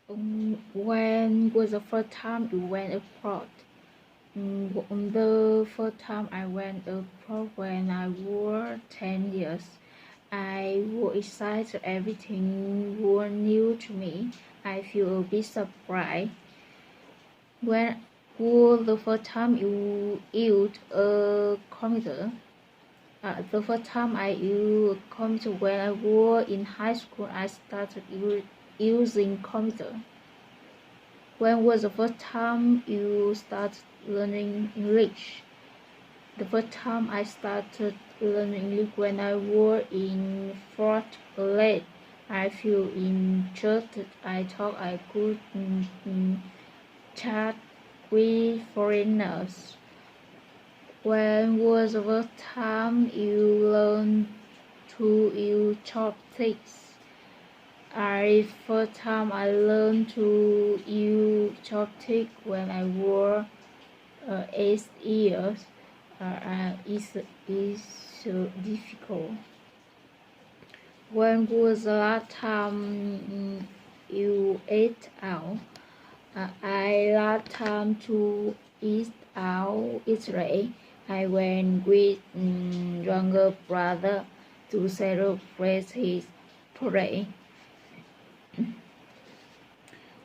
When was the first time you went abroad? The first time I went abroad when I was 10 years. I was excited. Everything was new to me. I feel a bit surprised. When was the first time you used a computer? The first time I used a computer when I was in high school. I started using computer. When was the first time you started learning English? The first time I started learning English when I was in fourth grade. I feel interested. I thought I could chat with foreigners. When was the first time you learned to use chopsticks? First time I learned to use chopsticks when I was 8 years. It's difficult. When was the last time you ate out? I last time to eat out Israel. I went with younger brother to celebrate his birthday.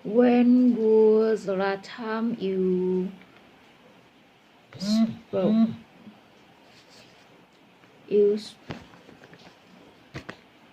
When was the last time you spoke?